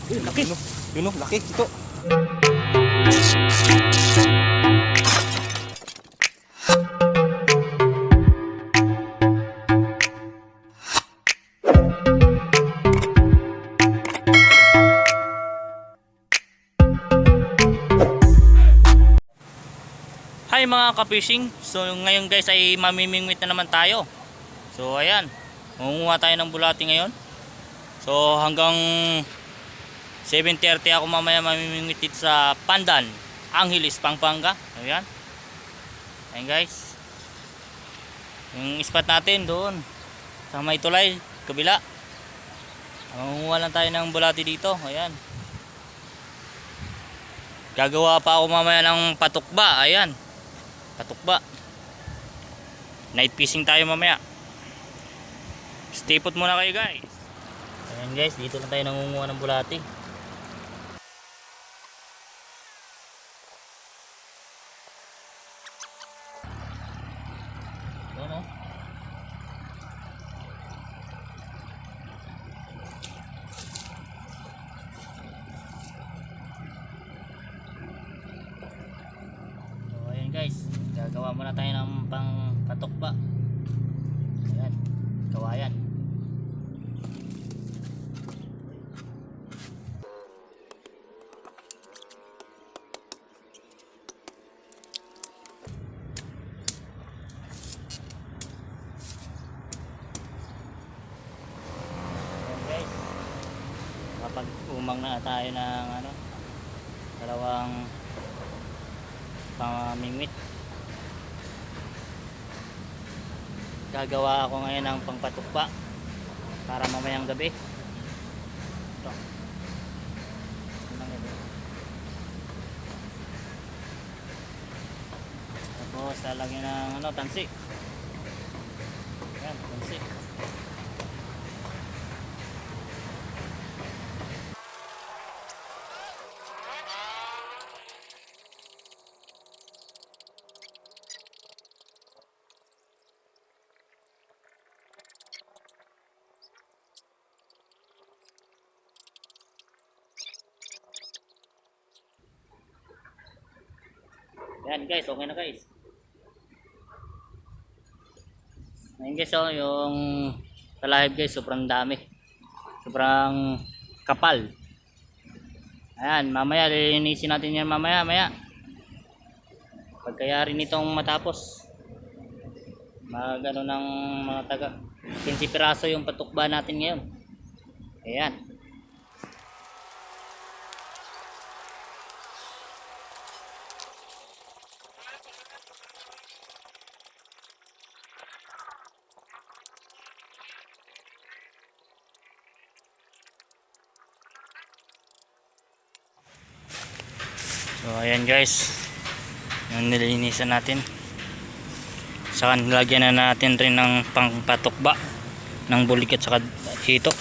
Laki. Yun o, laki. Ito. Hi mga ka-fishing. So ngayon guys ay mamimingwit na naman tayo. So ayan, mangunguha tayo ng bulati ngayon. So hanggang 7:30 ako mamaya mamimingwit dito sa Pandan, Angeles, Pampanga. Ayan. Ayan guys. Yung spot natin doon sa may tulay, kabila. Mangunguha lang tayo ng bulati dito. Ayan. Gagawa pa ako mamaya ng patukba. Ayan. Patukba. Night fishing tayo mamaya. Stay put muna kayo guys. Ayan guys, dito lang tayo nangunguha ng bulati. Ano? So ayan guys, gagawa muna tayo ng pang patukba. Ayan, kawayan. Guys, kapag umang na tayo ng ano, dalawang pamimingwit, gagawa ako ngayon ng pangpatukba para mamayang gabi. Ito. Tapos lalagyan ng ano, tansi. Ayan, tansi. Ayan guys, okay na guys. Ayan guys, oh, yung talahib guys, sobrang dami. Sobrang kapal. Ayan, mamaya lilinisin natin yan mamaya. Pagkayari nitong matapos. Magano ng mga taga 15 piraso yung patukba natin ngayon. Ayan. So ayan guys, yung nilinisan natin. Saka nilagyan na natin rin ng pangpatukba ng bulik at saka hito.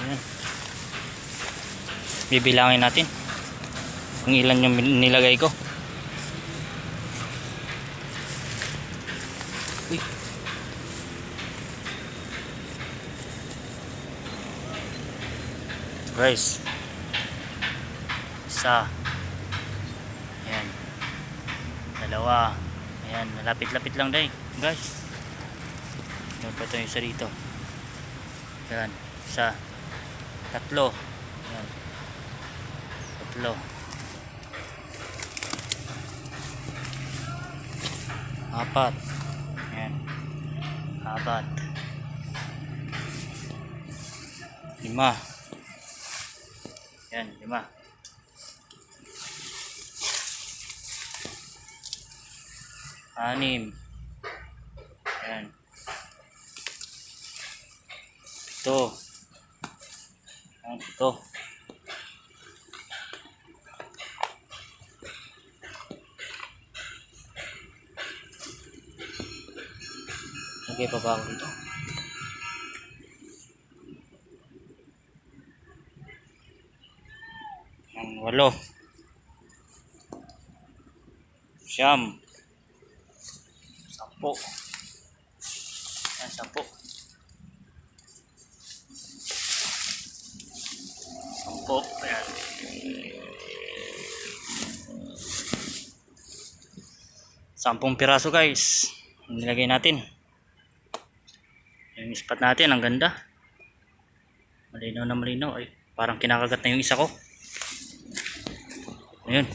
Ayan. Bibilangin natin kung ilan yung nilagay ko. Uy. Guys, isa, ayan, dalawa, ayan, lapit-lapit lang dahil guys. Ayan pa ito yung isa dito, ayan, isa, tatlo, ayan, tatlo, apat, ayan, apat, lima, ayan, lima, anim, ayan, ito, ayan, ito, lagay pa ba ako dito? Ayan, 8, siyam, 10, ayan, 10, po. Ayan. Sampung piraso guys. Nilagay natin. Yung spot natin, ang ganda. Malinaw na malinaw. Ay, parang kinakagat na yung isa ko. Ayun.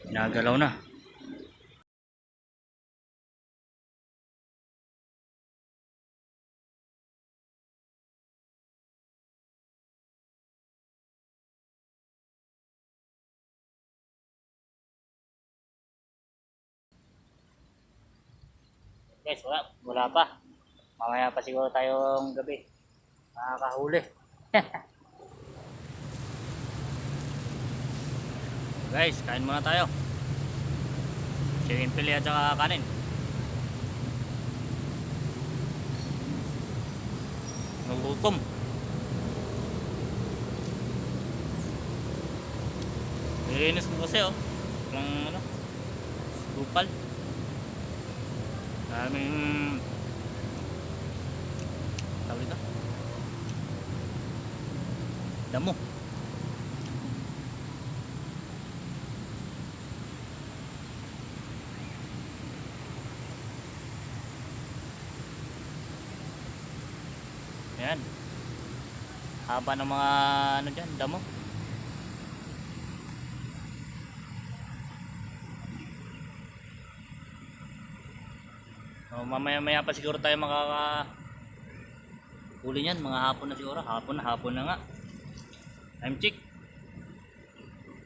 Nagalaw na. Guys, wala pa. Mamaya pa siguro tayong gabi makakahuli. Guys, kain muna tayo. Chicken pili at saka kanin. Nagutom. Inis ko kasi oh. Ng ano? Supal. Daming tawag ito? Damo. Ayan. Haba ng mga ano dyan, damo. So, mamaya-maya pa siguro tayo makaka-huli niyan, mga hapon na siguro. Hapon na nga. Time check.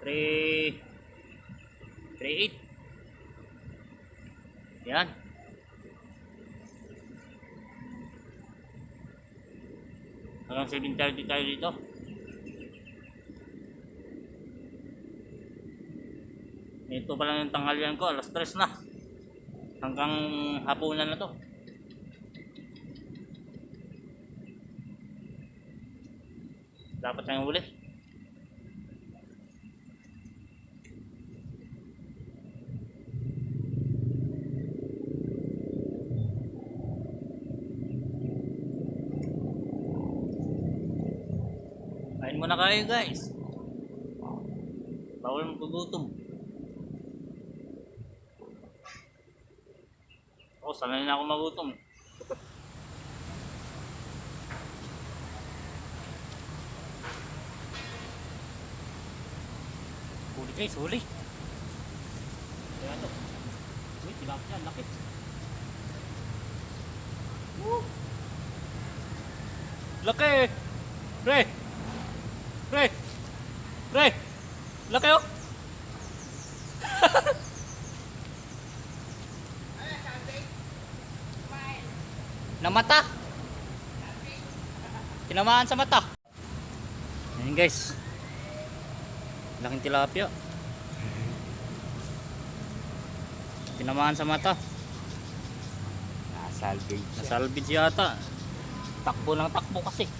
3:08. Yan. Hanggang 7:30 tayo dito. Ito pa lang yung tanghalian ko, alas 3 na. Hanggang hapunan na to. Dapat tayong huli. Kain muna kayo guys. Bawal magugutom. Oh, sanay na ako magutom. Huli guys, huli. Kaya ito. Uy, tilapia yan, laki. Laki! Pre! Pre! Pre! Laki oh! Na mata. Tinamaan sa mata. Ayan guys. Laking tilapia. Tinamaan sa mata. Nasalvage yata. Takbo ng takbo kasi.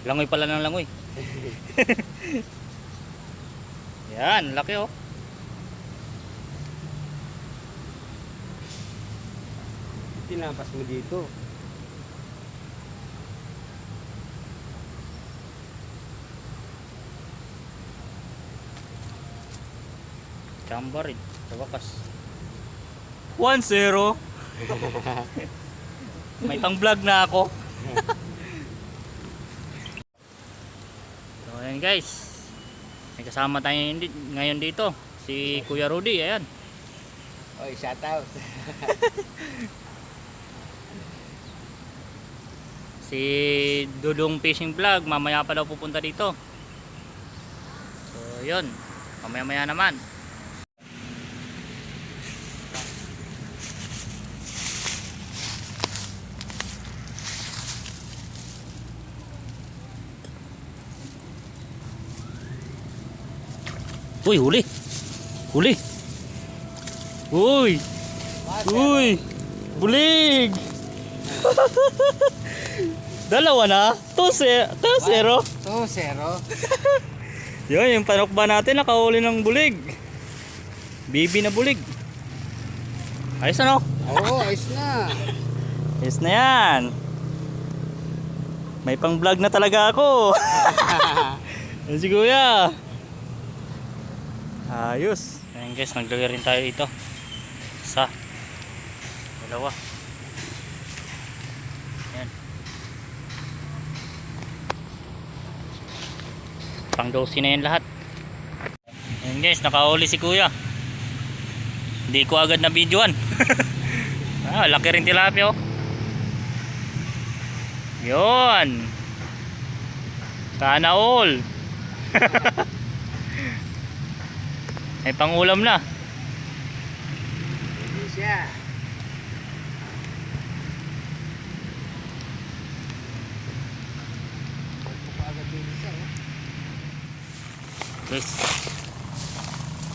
Langoy pala ng langoy. Yan, laki oh. Tinampas mo dito. Chamba rin sa wakas. 1-0. May pang vlog na ako. So ayan guys, may kasama tayo ngayon dito, si Kuya Rudy. Ayan. Oy, shout out. Si Dudong Fishing Vlog, mamaya pa daw pupunta dito. So yun, mamaya naman. Uy, huli. Huli. Uy. Uy. Bulig. Dalawa na. 2-0. 2-0. Yun, yung panukba natin nakahuli ng bulig. Bibi na bulig. Ayos na no? Oo, ayos na. Ayos na yan. May pang vlog na talaga ako. Yan si kuya. Ayos. Ayan guys, naglagay rin tayo ito. Isa. Dalawa. Ayan. Pang 12 na yan lahat. Ayan guys, nakahuli si kuya. Hindi ko agad na videoan. Laki rin tilapia oh. Yun. Sana all. May pangulam na. Hindi siya. Agad din siya. Guys,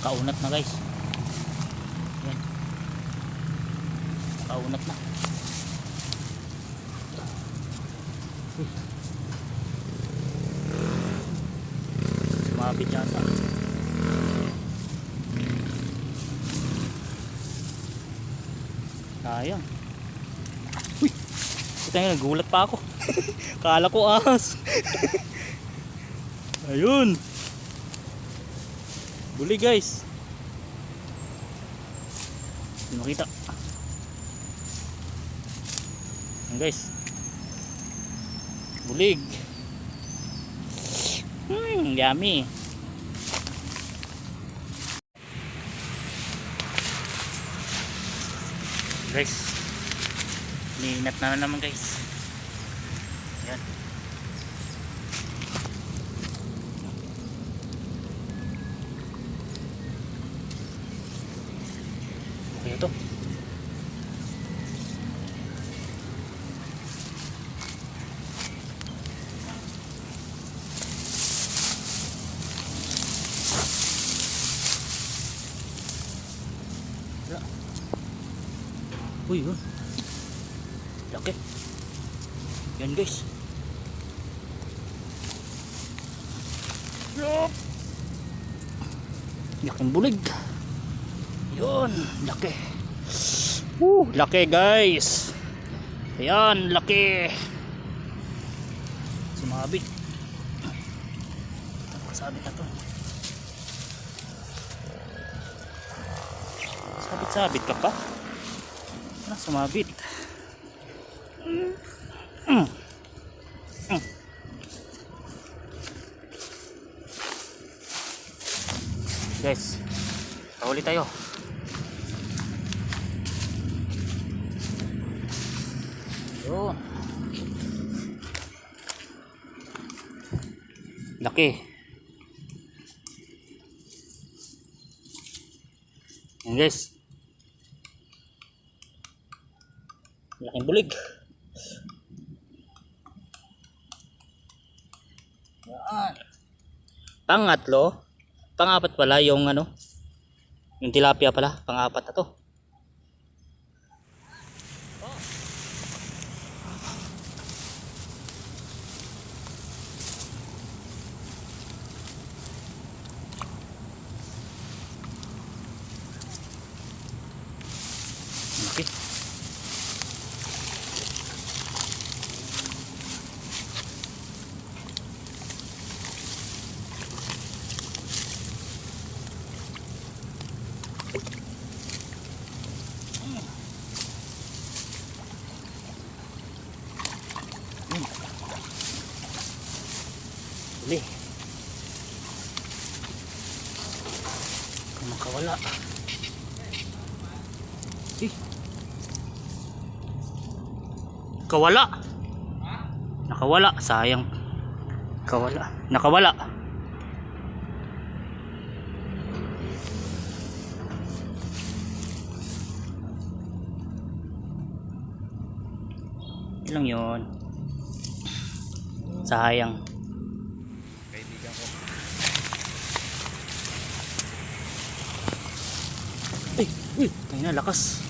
kaunat na guys. Yan. Kaunat na. Sumabit yata. Sayang. Uy, ito nga, nagulat pa ako. Kala ko ahas. Ayun. Buli guys. Hindi makita. Ayan guys. Bulig. Yummy. Guys, ninat na naman guys. Yan. Okay ito. Uy, yun. Laki. Yan guys. Yup. Laking bulig. Yun, laki. Laki guys. Ayan, laki. Sumabit. Sabit na to. Sabit-sabit ka pa. Sumabit. Guys, pahuli tayo. Yun. Laki. Yan guys. Laking bulig. Yan. Pangatlo. Pangapat pala yung ano. Yung tilapia pala. Pangapat na to. Okay. Huli. Kung makawala. Kawala. Nakawala. Sayang. Kawala. Nakawala. Ilang yun. Sayang. Kaibigan ko. Ay na, lakas.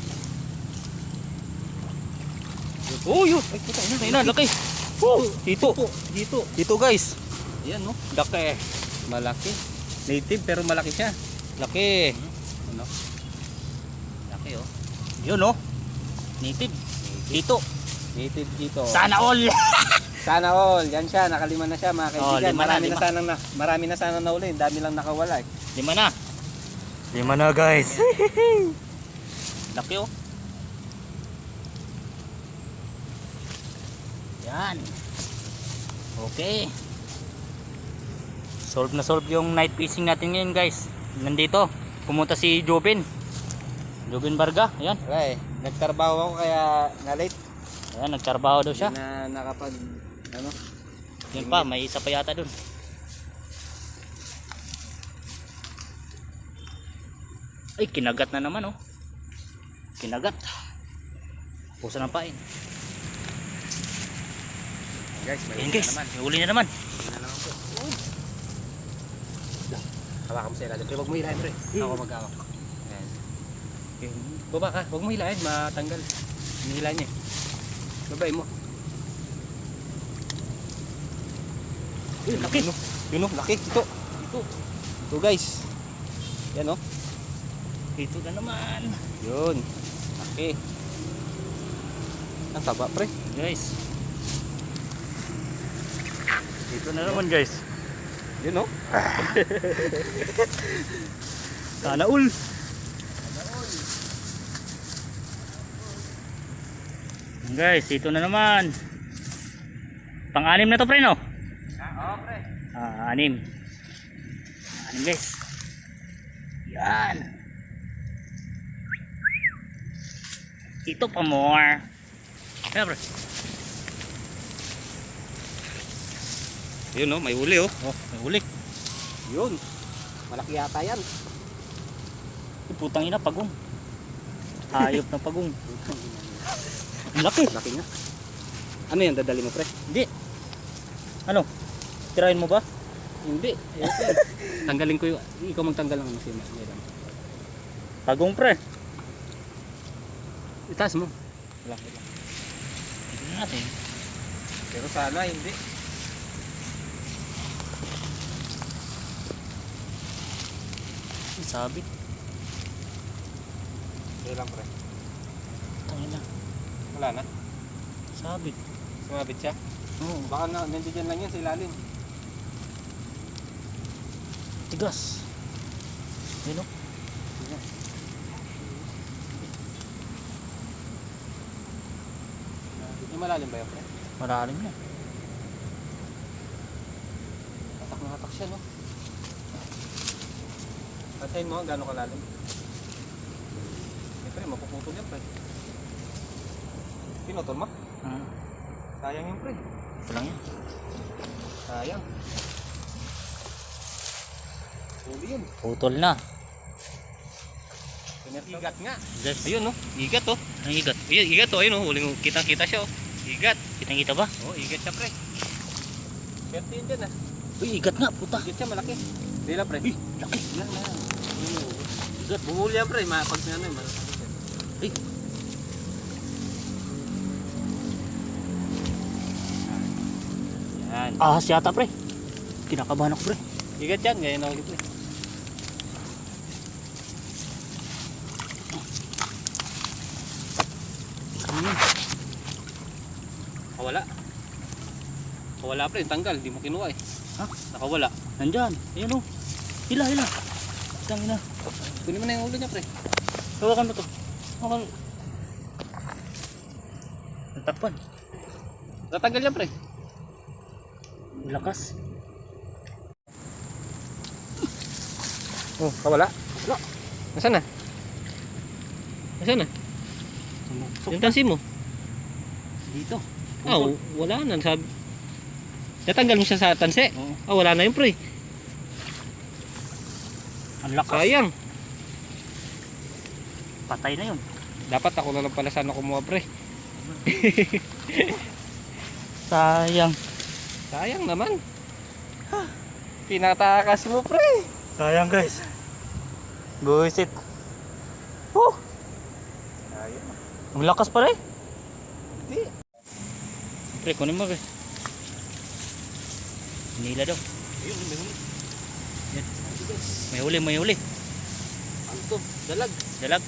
Oh, yun. Ay, puta, ayun na, laki. Dito guys. Ayan no, laki. Malaki. Native pero malaki siya. Laki. Ano? Laki oh. Yun oh. Native. Dito. Native dito. Sana all. Sana all. Yan siya. Nakalima na siya mga kaibigan. lima na, lima. Marami na sana nahuli. Dami lang nakawala eh. 5 na. 5 na guys. Laki oh. Yan. Okay. Solve na solve yung night fishing natin ngayon guys. Nandito. Pumunta si Jobin. Jobin Barga. Ayan. Wala eh. Nagtrabaho ako kaya na-late. Ayan, nagtrabaho daw siya. Hindi na nakapag ano. Yun pa, may isa pa yata dun. Ay, kinagat na naman oh. Kinagat. Pusa ng pain. Guys, may Ayan huli guys, na naman. may huli na naman. Huli na naman po. Hawakan mo sa ilalim. Pero huwag mo hilahin pre. Ako mag-hawak. Ayan. Okay. Baba ka. Huwag mo hilahin. Matanggal. Hinihila niya eh. Babay mo. Uy, laki. Yun o, laki. Ito. Ito guys. Yan o. Ito na naman. Yun. Laki. Ang taba pre. Guys. Ito na naman guys. Yun o. Sana all. Guys, ito na naman. Pang-anim na to pre no? Oo pre. Anim. Anim guys. Yan. Ito pa more. Kaya pre. Yun o, may huli o. Oh, may huli. Yun. Malaki yata yan. Putang ina, pagong. Hayop ng pagong. Ang laki. Laki nga. Ano yan, dadali mo pre? Hindi. Ano? Tirahin mo ba? Hindi. Tanggalin ko yung, ikaw magtanggal ng ano siya. Pagong pre. Itaas mo. Wala. Tignan natin. Pero sana hindi. Sabit. Hindi lang pre. Tangin na. Wala na. Sabit. Sumabit siya. Oo. Baka na, nandiyan lang yan sa ilalim. Tigas. Yun o. Yung malalim ba yun pre? Malalim na. Hatak na hatak siya no? Patayin mo gano'ng kalalim. Eh pre, mapuputol yan pre. Pinutol mo? Sayang yun pre. Ito lang yan. Sayang. Huli yun. Putol na. Igat nga. Guys. Ayun no, igat oh. Ang igat. Igat oh, ayun oh, huling kita siya oh. Igat. Kitang kita ba? Oh, igat siya pre. Swerte yun dyan ah. Uy, igat nga. Puta. Igat siya malaki. Hindi lang pre. Uy, laki. Yan na. Igat. Buhuli yan pre, pag ano yun. Uy. Yan. Ahas yata pre. Kinakabahan ako pre. Igat yan, ngayon ako pre. Ano yun? Nakawala. Nakawala pre, tanggal, di mo kinuha eh. Ha? Nakawala. Nandyan. Ayan o. Hila, hila. Kitang hila. Kunin mo na yung ulo niya pre. Hawakan mo to. Hawakan mo. Natakpan. Tatanggal yan pre. Lakas. Oh, kawala. Wala. Nasaan na? Nasaan na? Yung tansi mo? Dito. Ah, wala na. Natanggal mo siya sa tansi? Oo. Ah, wala na yun pre. Ang lakas. Sayang. Patay na yun. Dapat ako na lang pala sana kumuha pre. Sayang. Sayang naman. Pinatakas mo pre. Sayang guys. Buisit. Oh. Sayang. Ang lakas pa rin. Hindi. Pre, kunin mo pre. Nila daw. Ayun, may huli. Yan. May huli, may huli. Ano to? Dalag. Dalag.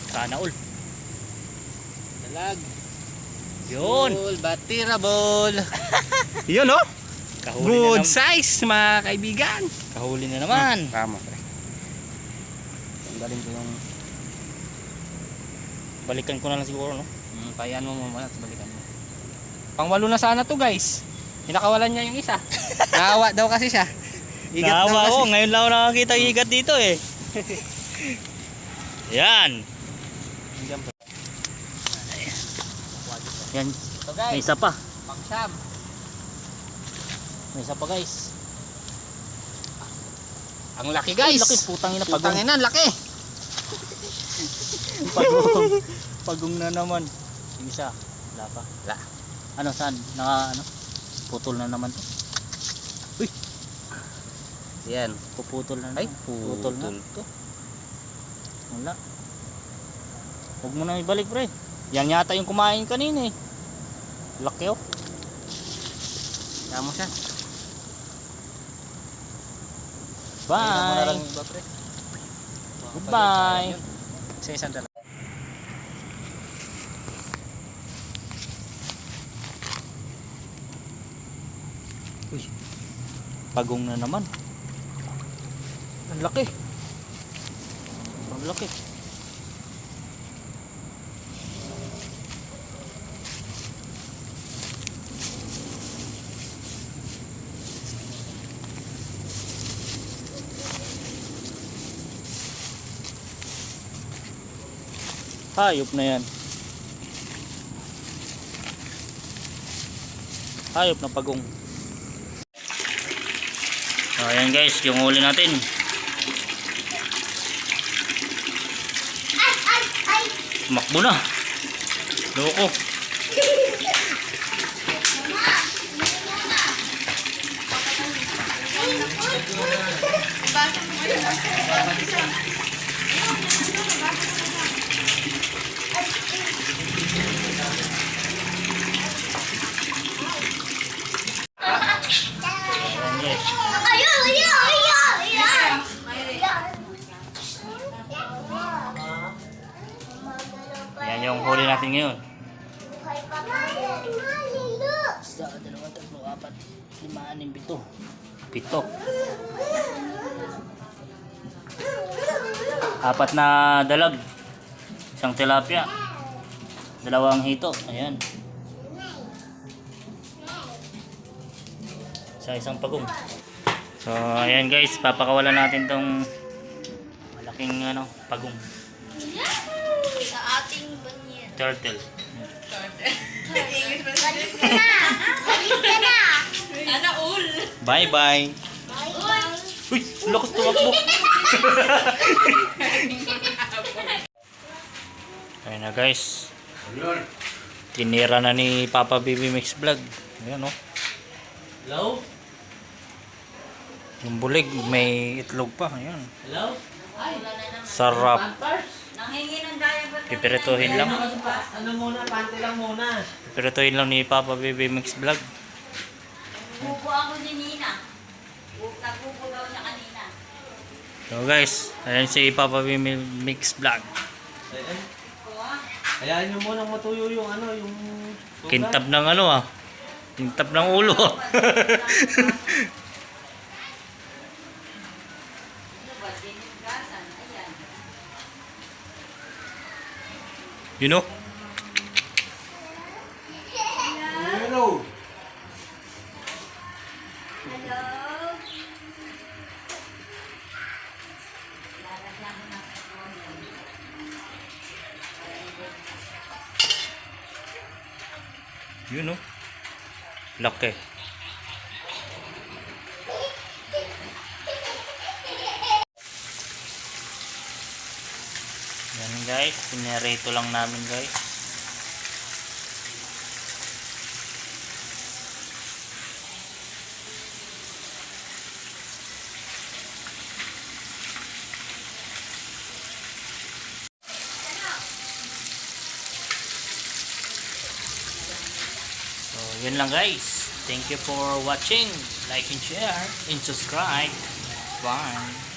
Sana all. Dalag. Yun. Full batirable. Yun oh. Kahuli Good na size mga kaibigan. Kahuli na naman. Tama pre. Tanggalin ko yung Balikan ko na lang siguro, no? payan mo muna at balikan mo. Pangwalo na sana to guys. Hinakawalan niya yung isa. Naawa daw kasi siya. Igat daw Naawa kasi. ko. Ngayon lang ako nakakita ng igat dito eh. Yan. Yan. Ito May guys. isa pa. Pang-siyam. May isa pa guys. Ang laki guys. Ay, laki. Putang ina. Putang ina, laki. Pagong. Pagong na naman. Yung isa. Wala pa. Wala. Ano saan? Putol na naman to. Yan. Puputol na naman. Ay, putol na. to. Wala. Huwag mo na ibalik pre. Yan yata yung kumain kanina eh. Laki oh. Tama siya. Bye. Goodbye. Sa isang dala. Uy. Pagong na naman. Ang laki. Ang laki. Hayop na yan. Hayop na pagong. Ayan guys, yung huli natin. Tumakbo na. Loko. Ayan guys. Ayan yung huli natin ngayon. Isa, dalawa, tatlo, apat, lima, anim, pito. Pito. Apat na dalag. Isang tilapia. Dalawang hito. Ayan. Sa isang pagong. So, ayan guys, papakawalan natin tong malaking pagong. Sa ating banyan. Turtle. Balis ka na! Balis ka na! Sana all! Bye bye. Uy, lakas tumakbo. Ayan na guys. Tinira na ni Papa Baby Mix Vlog. Ayan oh. Hello? Yung bulig may itlog pa. Ayan. Hello? Sarap. Nanghingi ng diaper. Pipirituhin lang. Ano muna? Pante lang muna. Pipirituhin lang ni Papa Baby Mix Vlog. Bubo ako si Nina. Nagbubo daw siya kanina. So guys, ayan si Papa Baby Mix Vlog. Hayaan nyo muna matuyo yung yung Kintab ng Kintab ng ulo. You know? Hello? You know? Laki. Yan guys, pinarito lang namin guys. So, yun lang guys. Thank you for watching. Like and share and subscribe. Bye.